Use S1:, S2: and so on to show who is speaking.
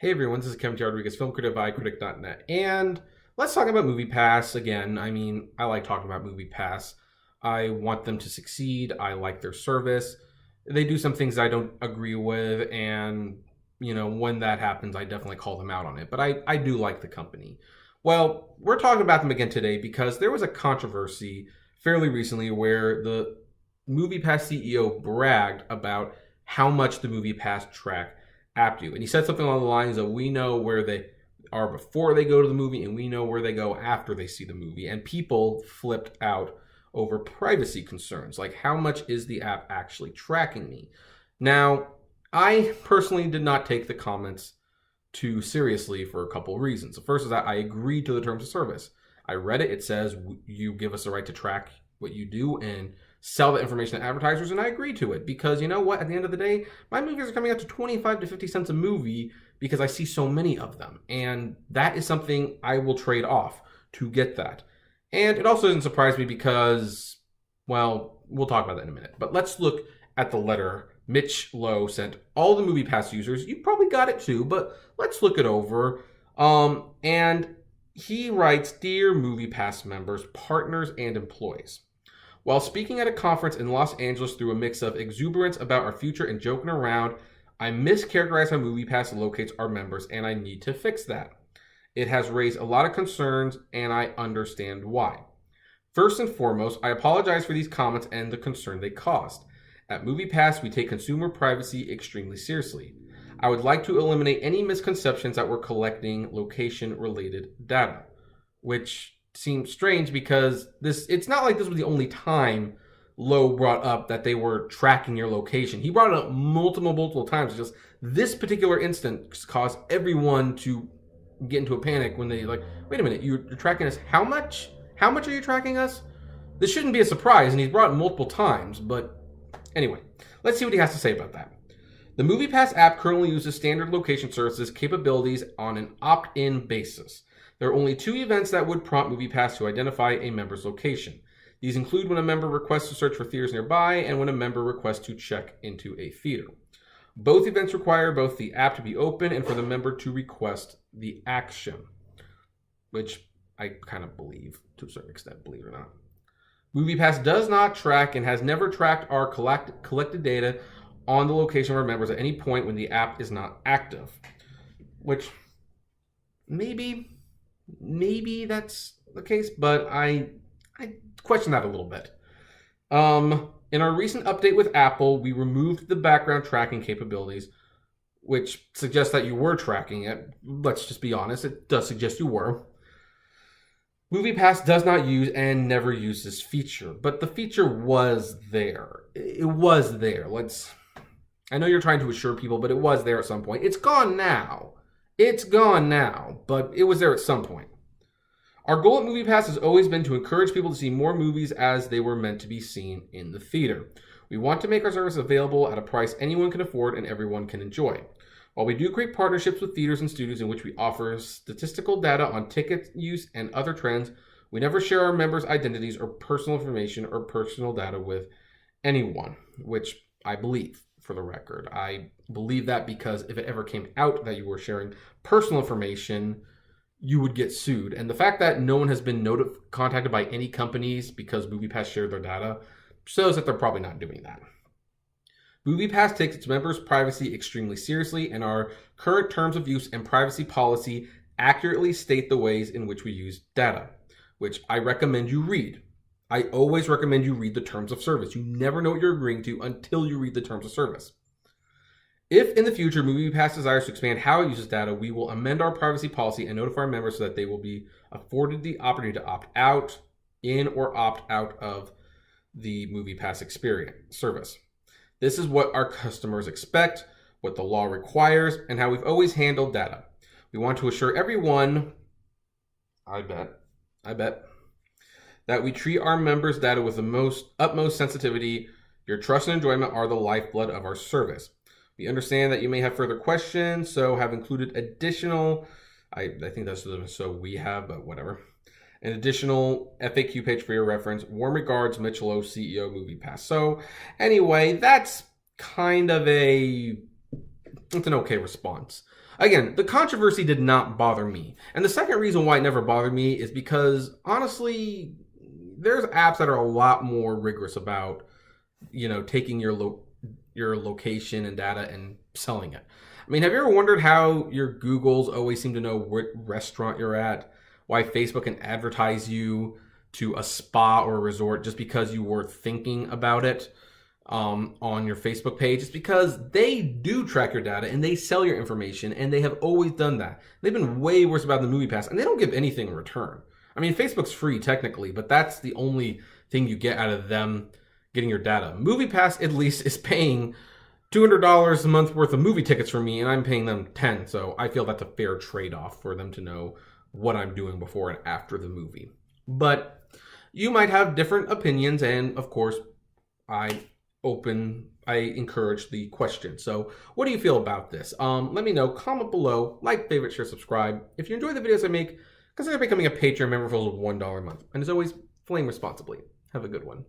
S1: Hey everyone, this is Kevin T. Rodriguez, film critic of iCritic.net, and let's talk about MoviePass again. I like talking about MoviePass. I want them to succeed. I like their service. They do some things I don't agree with, and when that happens, I definitely call them out on it. But I do like the company. Well, we're talking about them again today because there was a controversy fairly recently where the MoviePass CEO bragged about how much the MoviePass track app do. And he said something along the lines of, we know where they are before they go to the movie and we know where they go after they see the movie. And people flipped out over privacy concerns, like how much is the app actually tracking me? Now, I personally did not take the comments too seriously for a couple of reasons. The first is that I agreed to the terms of service. I read it. It says you give us the right to track what you do and sell the information to advertisers, and I agree to it because you know what? At the end of the day, my movies are coming out to 25 to 50 cents a movie because I see so many of them, and that is something I will trade off to get that. And it also doesn't surprise me because, well, we'll talk about that in a minute. But let's look at the letter Mitch Lowe sent all the MoviePass users. You probably got it too, but let's look it over. And he writes, "Dear MoviePass members, partners, and employees. While speaking at a conference in Los Angeles through a mix of exuberance about our future and joking around, I mischaracterized how MoviePass locates our members, and I need to fix that. It has raised a lot of concerns, and I understand why. First and foremost, I apologize for these comments and the concern they caused. At MoviePass, we take consumer privacy extremely seriously. I would like to eliminate any misconceptions that we're collecting location-related data," which seems strange because it's not like this was the only time Lowe brought up that they were tracking your location. He brought it up multiple times. Just this particular instance caused everyone to get into a panic when they like, wait a minute, you're tracking us. How much? How much are you tracking us? This shouldn't be a surprise, and he's brought it multiple times. But anyway, let's see what he has to say about that. The MoviePass app currently uses standard location services capabilities on an opt-in basis. There are only two events that would prompt MoviePass to identify a member's location. These include when a member requests to search for theaters nearby and when a member requests to check into a theater. Both events require both the app to be open and for the member to request the action, which I kind of believe to a certain extent, believe it or not. MoviePass does not track and has never tracked our collected data on the location of our members at any point when the app is not active, which maybe that's the case, but I question that a little bit. In our recent update with Apple, we removed the background tracking capabilities, which suggests that you were tracking it. Let's just be honest, it does suggest you were. MoviePass does not use and never used this feature, but the feature was there. It was there. I know you're trying to assure people, but it was there at some point. It's gone now. But it was there at some point. Our goal at MoviePass has always been to encourage people to see more movies as they were meant to be seen in the theater. We want to make our service available at a price anyone can afford and everyone can enjoy. While we do create partnerships with theaters and studios in which we offer statistical data on ticket use and other trends, we never share our members' identities or personal information or personal data with anyone, which I believe. For the record, I believe that because if it ever came out that you were sharing personal information, you would get sued. And the fact that no one has been contacted by any companies because MoviePass shared their data shows that they're probably not doing that. MoviePass takes its members' privacy extremely seriously, and our current terms of use and privacy policy accurately state the ways in which we use data, which I recommend you read. I always recommend you read the terms of service. You never know what you're agreeing to until you read the terms of service. If in the future MoviePass desires to expand how it uses data, we will amend our privacy policy and notify our members so that they will be afforded the opportunity to opt out in or opt out of the MoviePass experience service. This is what our customers expect, what the law requires, and how we've always handled data. We want to assure everyone, I bet, that we treat our members' data with the utmost sensitivity. Your trust and enjoyment are the lifeblood of our service. We understand that you may have further questions, so have included additional, I think that's so we have, but whatever, an additional FAQ page for your reference. Warm regards, Mitch Lowe, CEO, MoviePass. So anyway, that's kind of it's an okay response. Again, the controversy did not bother me. And the second reason why it never bothered me is because, honestly, there's apps that are a lot more rigorous about, taking your location and data and selling it. I mean, have you ever wondered how your Googles always seem to know what restaurant you're at? Why Facebook can advertise you to a spa or a resort just because you were thinking about it on your Facebook page? It's because they do track your data and they sell your information, and they have always done that. They've been way worse about the MoviePass, and they don't give anything in return. I mean, Facebook's free technically, but that's the only thing you get out of them getting your data. MoviePass at least is paying $200 a month worth of movie tickets for me, and I'm paying them $10. So I feel that's a fair trade-off for them to know what I'm doing before and after the movie. But you might have different opinions, and of course, I encourage the question. So what do you feel about this? Let me know. Comment below. Like, favorite, share, subscribe. If you enjoy the videos I make, consider becoming a Patreon member for $1 a month. And as always, flame responsibly. Have a good one.